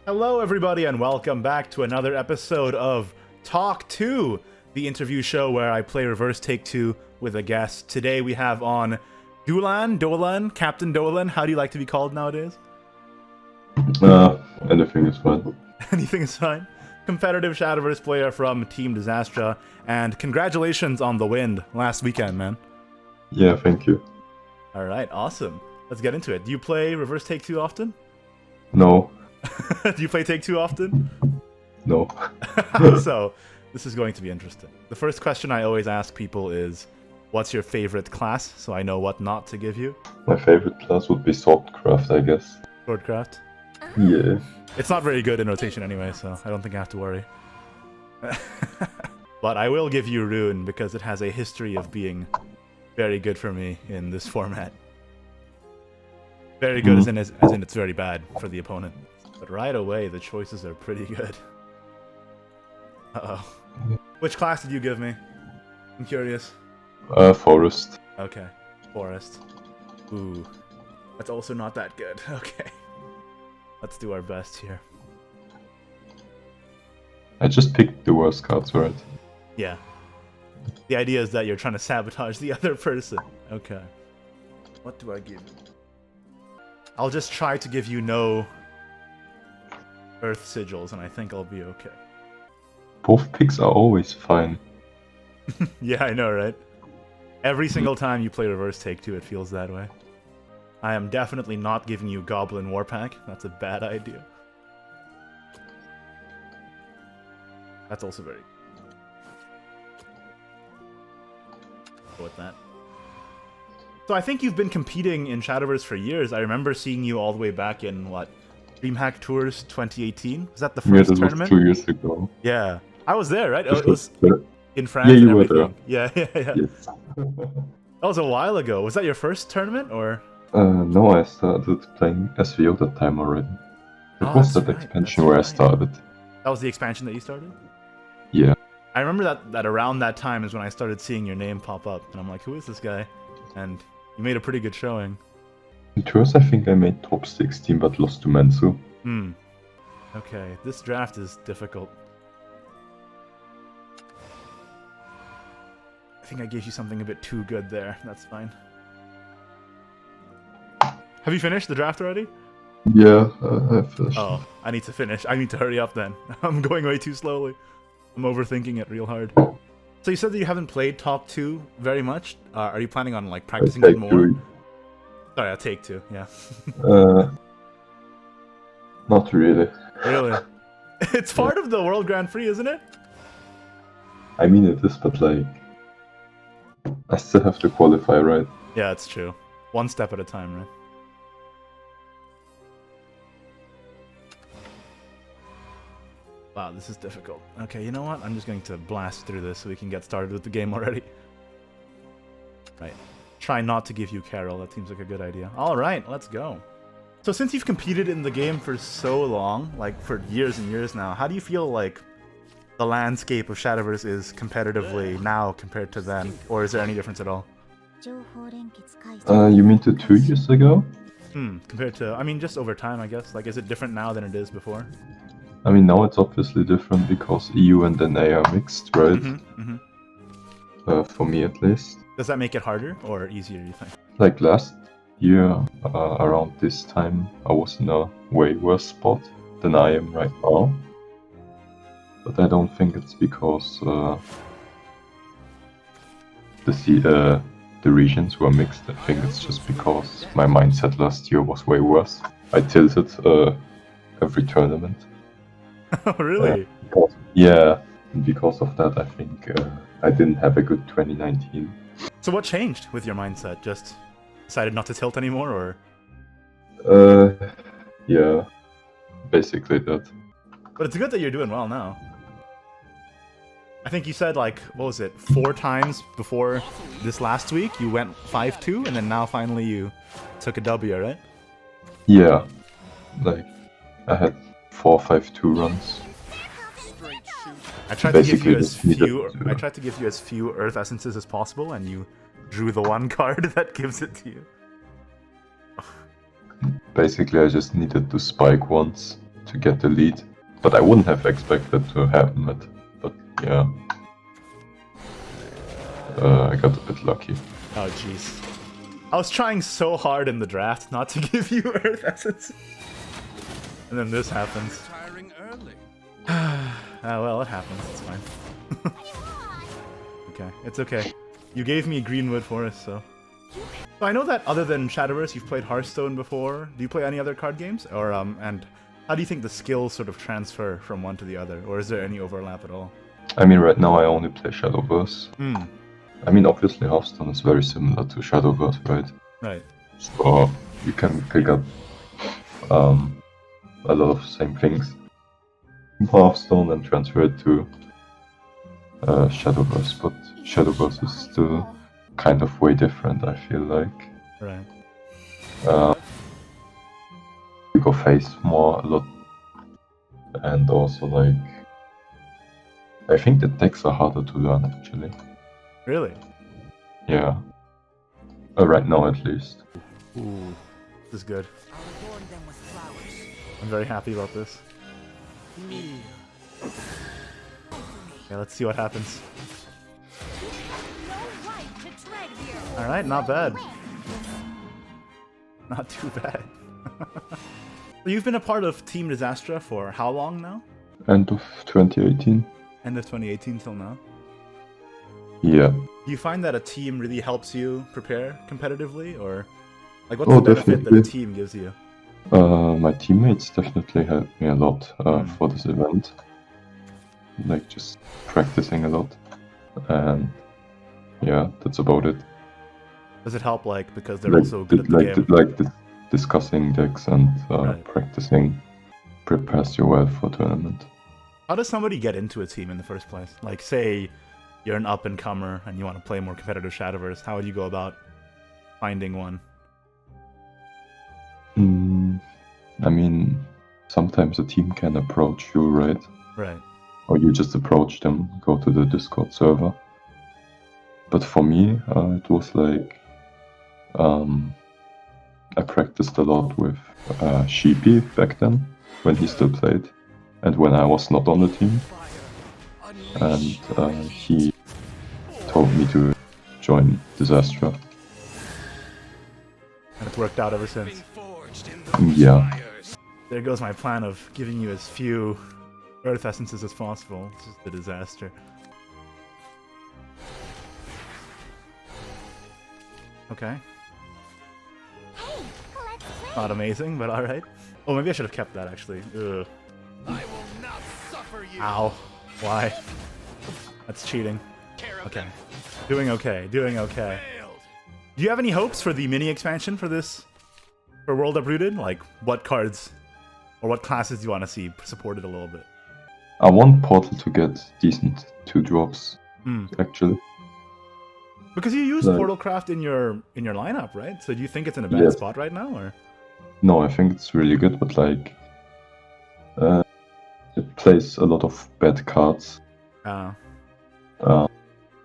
Hello, everybody, and welcome back to another episode of Talk 2, the interview show where I play Reverse Take 2 with a guest. Today we have on Dolan, CaptnDoLan. How do you like to be called nowadays? Anything is fine. Anything is fine. Competitive Shadowverse player from Team Disastra, and congratulations on the win last weekend, man. Yeah, thank you. Alright, awesome. Let's get into it. Do you play Reverse Take 2 often? No. Do you play Take 2 often? No. So, this is going to be interesting. The first question I always ask people is, what's your favorite class, so I know what not to give you? My favorite class would be Swordcraft, I guess. Swordcraft? Yeah. It's not very good in rotation anyway, so I don't think I have to worry. But I will give you Rune, because it has a history of being very good for me in this format. Very good as in it's very bad for the opponent. But right away, the choices are pretty good. Uh-oh. Which class did you give me? I'm curious. Forest. Okay. Forest. Ooh. That's also not that good. Okay. Let's do our best here. I just picked the worst cards, right? Yeah. The idea is that you're trying to sabotage the other person. Okay. What do I give you? I'll just try to give you no Earth Sigils, and I think I'll be okay. Both picks are always fine. Yeah, I know, right? Every single time you play Reverse Take 2, it feels that way. I am definitely not giving you Goblin Warpack. That's a bad idea. That's also very... Go with that. So I think you've been competing in Shadowverse for years. I remember seeing you all the way back in, what, DreamHack Tours 2018? Was that the first tournament? Was 2 years ago. Yeah. I was there, right? It was in France yeah, and you everything. were Yeah. Yes. That was a while ago. Was that your first tournament, or...? No, I started playing SVO that time already. It was that expansion where I started. That was the expansion that you started? Yeah. I remember that around that time is when I started seeing your name pop up, and I'm like, who is this guy? And you made a pretty good showing. In tours, I think I made top 16, but lost to Mansu. Okay, this draft is difficult. I think I gave you something a bit too good there. That's fine. Have you finished the draft already? Yeah, I finished. Oh, I need to finish. I need to hurry up then. I'm going way too slowly. I'm overthinking it real hard. So you said that you haven't played Top 2 very much. Are you planning on like practicing it more? Sorry, I'll Take 2, yeah. Not really. Really? It's part of the World Grand Prix, isn't it? I mean it is, but like... I still have to qualify, right? Yeah, it's true. One step at a time, right? Wow, this is difficult. Okay, you know what? I'm just going to blast through this so we can get started with the game already. Right. Try not to give you Carol. That seems like a good idea. Alright, let's go. So since you've competed in the game for so long, like for years and years now, how do you feel like the landscape of Shadowverse is competitively now compared to then? Or is there any difference at all? You mean to 2 years ago? Compared to, I mean, just over time, I guess. Like, is it different now than it is before? I mean, now it's obviously different because EU and NA are mixed, right? For me at least. Does that make it harder or easier, you think? Like last year, around this time, I was in a way worse spot than I am right now. But I don't think it's because the regions were mixed. I think it's just because my mindset last year was way worse. I tilted every tournament. Oh, really? Yeah, and because of that, I think I didn't have a good 2019. So what changed with your mindset? Just decided not to tilt anymore, or? Yeah, basically that. But it's good that you're doing well now. I think you said, like, what was it, 4 times before this last week you went 5-2, and then now finally you took a W, right? Yeah, like, I had 4 5-2 runs. I tried to give you as few Earth Essences as possible, and you drew the one card that gives it to you. Basically, I just needed to spike once. to get the lead. But I wouldn't have expected to happen it. But yeah. I got a bit lucky. Oh jeez. I was trying so hard in the draft not to give you Earth Essence. And then this happens. Retiring early. Well, it happens. It's fine. Okay, it's okay. You gave me Greenwood Forest, so... So I know that other than Shadowverse, you've played Hearthstone before. Do you play any other card games? Or, and how do you think the skills sort of transfer from one to the other? Or is there any overlap at all? I mean, right now I only play Shadowverse. Hmm. I mean, obviously Hearthstone is very similar to Shadowverse, right? Right. So you can pick up a lot of same things from Hearthstone and transfer it to Shadowverse, but Shadowverse is still kind of way different, I feel like. Right. You go face more a lot, and also like I think the decks are harder to learn actually. Really? Yeah. Right now at least. Ooh, this is good. I'm very happy about this. Yeah, let's see what happens. Alright, not bad. Not too bad. You've been a part of Team Disastra for how long now? End of 2018. End of 2018 till now? Yeah. Do you find that a team really helps you prepare competitively, or like what's the benefit that a team gives you? My teammates definitely helped me a lot for this event. Like just practicing a lot, and yeah, that's about it. Does it help, like, because they're also good at the game? Discussing decks and practicing prepares you well for tournament. How does somebody get into a team in the first place? Like, say you're an up-and-comer and you want to play more competitive Shadowverse, how would you go about finding one? I mean, sometimes a team can approach you, right? Right. Or you just approach them, go to the Discord server. But for me, it was like I practiced a lot with Sheepy back then, when he still played, and when I was not on the team. And he told me to join Disastra. And it's worked out ever since. Yeah. There goes my plan of giving you as few Earth Essences as possible. It's just a disaster. Okay. Not amazing, but alright. Oh, maybe I should have kept that, actually. Ugh. I will not suffer you. Ow. Why? That's cheating. Okay. Doing okay. Doing okay. Do you have any hopes for the mini expansion for this? For World Uprooted? Like, what cards or what classes do you want to see supported a little bit? I want Portal to get decent 2-drops, actually. Because you use Portalcraft in your lineup, right? So do you think it's in a bad spot right now, or? No, I think it's really good, but like it plays a lot of bad cards.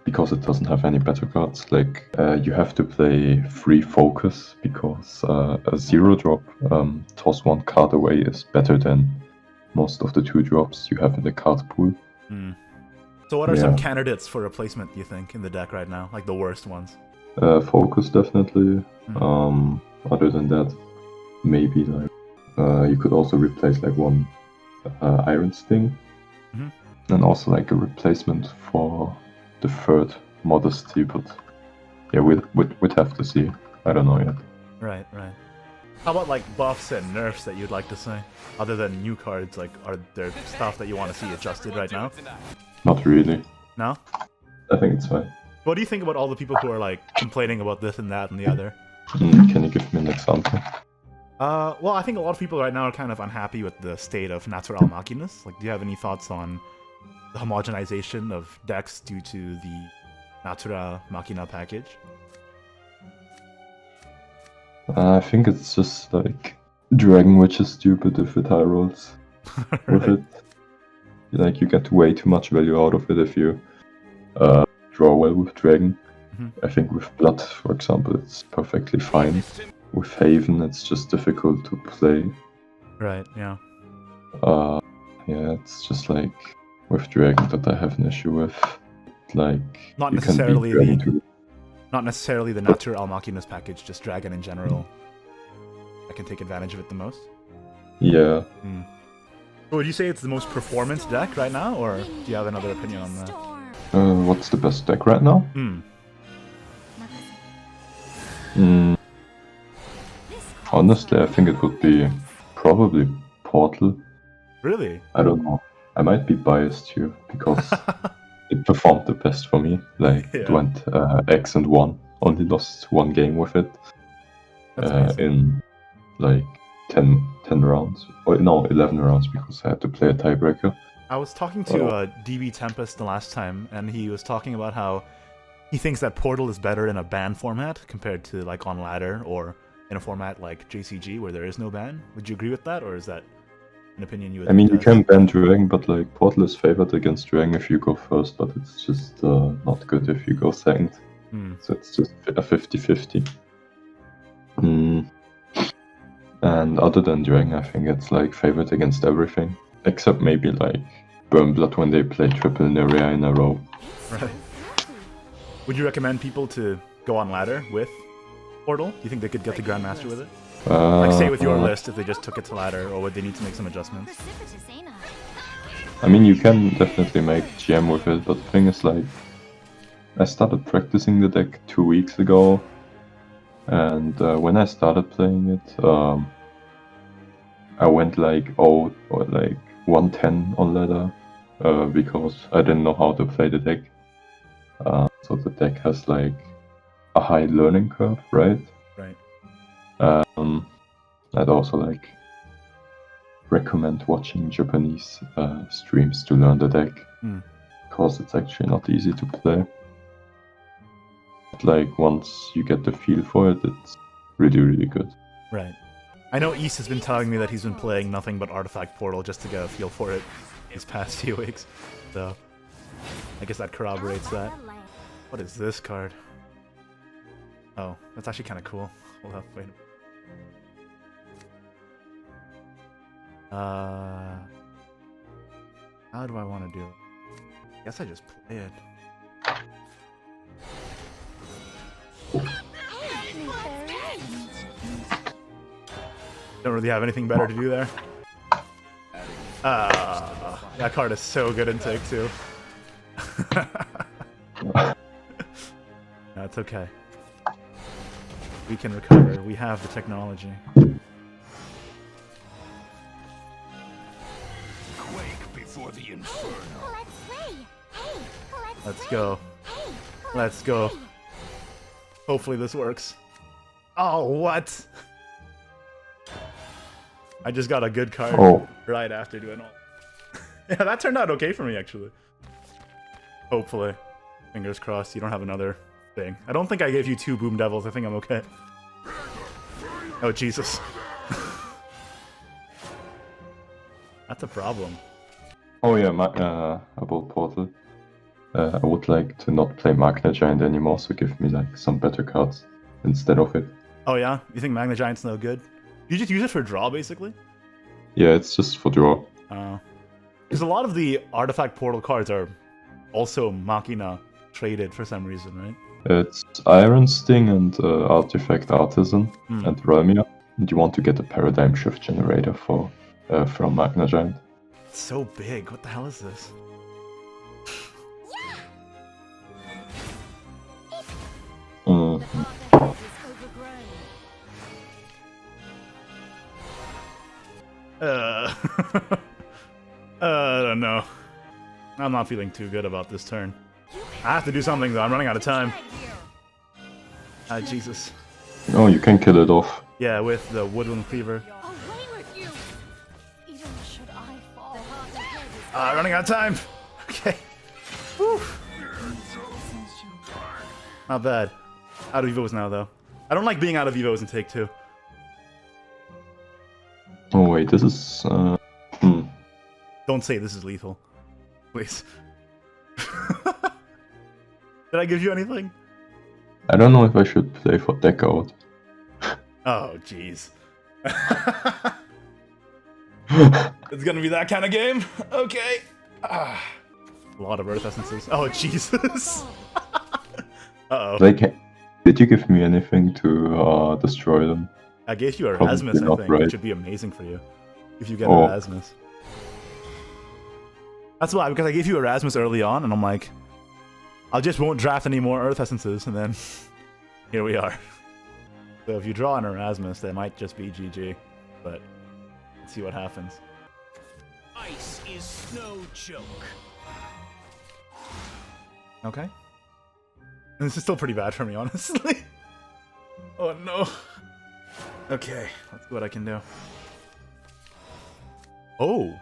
Because it doesn't have any better cards. Like you have to play free focus because a 0-drop toss one card away is better than most of the 2-drops you have in the card pool. So what are some candidates for replacement, do you think, in the deck right now? Like the worst ones? Focus, definitely. Other than that, maybe like you could also replace like one Iron Sting. And also like a replacement for the third Modesty, but yeah, we'd have to see. I don't know yet. Right. How about like buffs and nerfs that you'd like to see? Other than new cards, like are there stuff that you want to see adjusted right now? Not really. No? I think it's fine. What do you think about all the people who are like complaining about this and that and the other? Can you give me an example? Well, I think a lot of people right now are kind of unhappy with the state of Natural Machinas. Like, do you have any thoughts on the homogenization of decks due to the Natura Machina package? I think it's just like Dragon Witch is stupid if it high rolls with it. Like you get way too much value out of it if you draw well with Dragon. I think with Blood, for example, it's perfectly fine. With Haven, it's just difficult to play. Right, yeah. Yeah, it's just like with Dragon that I have an issue with. Like, Not you can beat necessarily Dragon the too. not necessarily the Natur Al Machinas package, just Dragon in general. I can take advantage of it the most. Yeah. So would you say it's the most performance deck right now, or do you have another opinion on that? What's the best deck right now? Hmm. Honestly, I think it would be probably Portal. Really? I don't know. I might be biased here because it performed the best for me. Like, it Yeah. went X and 1. Only lost one game with it That's amazing. in like 10 rounds. Or no, 11 rounds because I had to play a tiebreaker. I was talking to DB Tempest the last time, and he was talking about how he thinks that Portal is better in a ban format compared to like on ladder or in a format like JCG where there is no ban. Would you agree with that, or is that an opinion you would? I mean, you can ban Dragon, but like Portal is favored against Dragon if you go first, but it's just not good if you go second. So it's just a 50-50. And other than Dragon, I think it's like favored against everything, except maybe like Burnblood when they play triple Nerea in a row. Right. Would you recommend people to go on ladder with Portal? Do you think they could get to Grandmaster with it? Like say with your list, if they just took it to ladder, or would they need to make some adjustments? I mean, you can definitely make GM with it, but the thing is like, I started practicing the deck 2 weeks ago, and when I started playing it, I went like 110 on ladder, because I didn't know how to play the deck. So the deck has like a high learning curve, right? Right. I'd also like recommend watching Japanese streams to learn the deck, because it's actually not easy to play. But like once you get the feel for it, it's really, really good. Right. I know East has been telling me that he's been playing nothing but Artifact Portal just to get a feel for it these past few weeks. So I guess that corroborates that. What is this card? Oh, that's actually kind of cool. Hold up, wait. How do I want to do it? I guess I just play it. Don't really have anything better to do there. That card is so good in Take 2. No, it's okay. We can recover. We have the technology. Quake before the inferno. Let's go. Let's go. Hopefully this works. Oh, what? I just got a good card right after doing all. Yeah, that turned out okay for me, actually. Hopefully. Fingers crossed you don't have another thing. I don't think I gave you 2 Boom Devils. I think I'm okay. Oh, Jesus. That's a problem. Oh yeah, about Portal. I would like to not play Magna Giant anymore, so give me like some better cards instead of it. Oh yeah? You think Magna Giant's no good? You just use it for draw, basically? Yeah, it's just for draw. Because a lot of the Artifact Portal cards are also Machina traded for some reason, right? It's Iron Sting and Artifact Artisan and Realmia. And you want to get a Paradigm Shift Generator for from Magna Giant. It's so big. What the hell is this? I don't know. I'm not feeling too good about this turn. I have to do something though. I'm running out of time. Jesus. Oh, you can kill it off. Yeah, with the Woodland Cleaver. Running out of time. Okay. Whew. Not bad. Out of Evos now though. I don't like being out of Evos in Take 2. Oh wait, this is Don't say this is lethal. Please. Did I give you anything? I don't know if I should play for deck out. Oh, jeez. It's gonna be that kind of game. Okay. A lot of Earth Essences. Oh, Jesus. Uh-oh. Like, did you give me anything to destroy them? I gave you Probably Erasmus, I not, think, right? which would be amazing for you. If you get Oh. Erasmus. That's why, because I gave you Erasmus early on, and I'm like, I just won't draft any more Earth Essences, and then here we are. So if you draw an Erasmus, they might just be GG, but let's see what happens. Ice is no joke. Okay. This is still pretty bad for me, honestly. Oh no. Okay, let's see what I can do. Oh!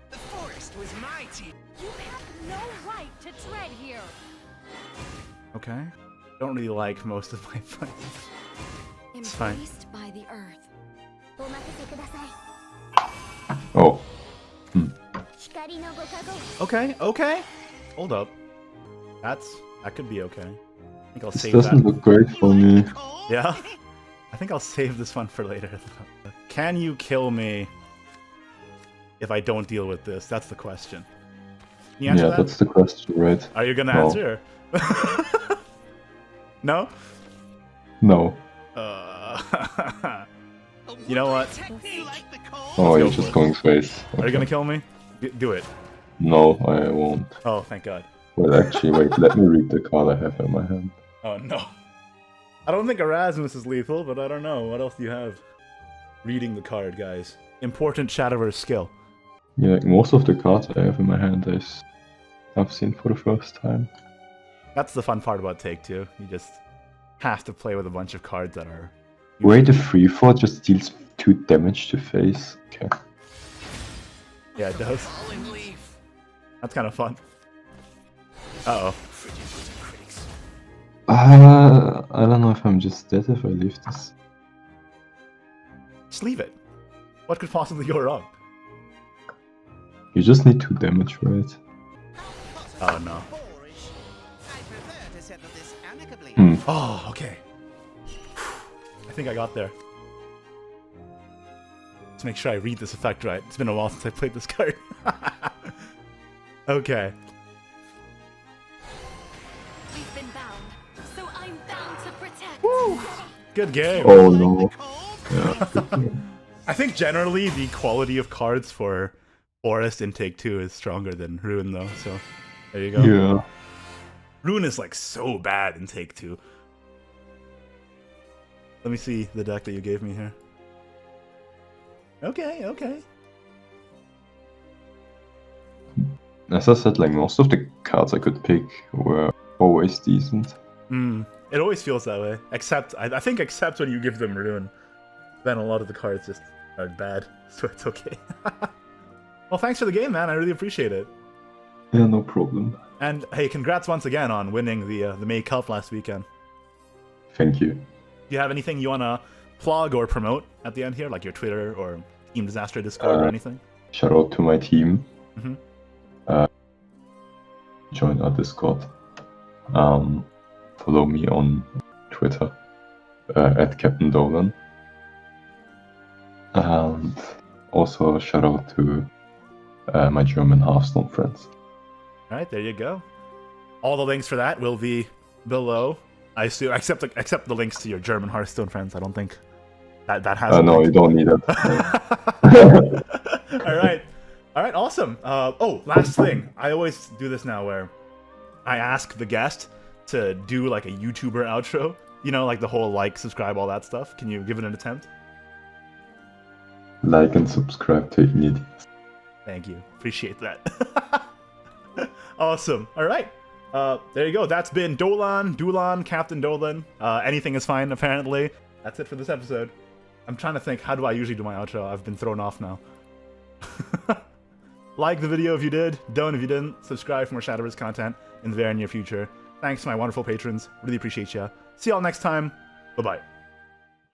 The forest was my team. You have no right to tread here. Okay. Don't really like most of my fights. It's fine. Embraced by the earth. Oh. Okay, okay. Hold up. That could be okay. I think I'll This save doesn't that. look great for me. Yeah? I think I'll save this one for later. Can you kill me if I don't deal with this? That's the question. Can you answer Yeah, that? that's the question, right? Are you gonna No. answer? No? No. You know what? Oh, you're go just for it. going face. Are you gonna kill me? Do it. No, I won't. Oh, thank God. Well, actually, wait, let me read the card I have in my hand. Oh no. I don't think Erasmus is lethal, but I don't know. What else do you have? Reading the card, guys. Important Shadowverse skill. Yeah, like most of the cards I have in my hand I've seen for the first time. That's the fun part about Take-Two. You just have to play with a bunch of cards that are... Wait, the 3/4 just deals 2 damage to face. Okay. Yeah, it does. That's kind of fun. Uh-oh. I don't know if I'm just dead if I leave this. Just leave it. What could possibly go wrong? You just need 2 damage, right? Oh, no. Hmm. Oh, okay. I think I got there. Let's make sure I read this effect right. It's been a while since I played this card. Okay. We've been bound, so I'm bound to protect. Woo! Good game. Oh no. Yeah. I think generally the quality of cards for Forest in Take-Two is stronger than Ruin, though, so there you go. Yeah. Ruin is like so bad in Take-Two. Let me see the deck that you gave me here. Okay, okay. As I said, like most of the cards I could pick were always decent. It always feels that way. Except, I think except when you give them Ruin. Then a lot of the cards just are bad, so it's okay. Well, thanks for the game, man. I really appreciate it. Yeah, no problem. And hey, congrats once again on winning the May Cup last weekend. Thank you. Do you have anything you want to plug or promote at the end here, like your Twitter or Team Disaster Discord or anything? Shout out to my team. Mm-hmm. Join our Discord. Follow me on Twitter at CaptnDoLan. And also shout out to my German Hearthstone friends. All right, there you go. All the links for that will be below. I assume, except the links to your German Hearthstone friends. I don't think that has. No, you don't need it. All right, awesome. Oh, last thing. I always do this now, where I ask the guest to do like a YouTuber outro. You know, like the whole like, subscribe, all that stuff. Can you give it an attempt? Like and subscribe to Ignideus. Thank you. Appreciate that. Awesome. All right. There you go. That's been Dulan, CaptnDoLan. Anything is fine, apparently. That's it for this episode. I'm trying to think, how do I usually do my outro? I've been thrown off now. Like the video if you did. Don't if you didn't. Subscribe for more Shadowverse content in the very near future. Thanks to my wonderful patrons. Really appreciate ya. See y'all next time. Bye-bye.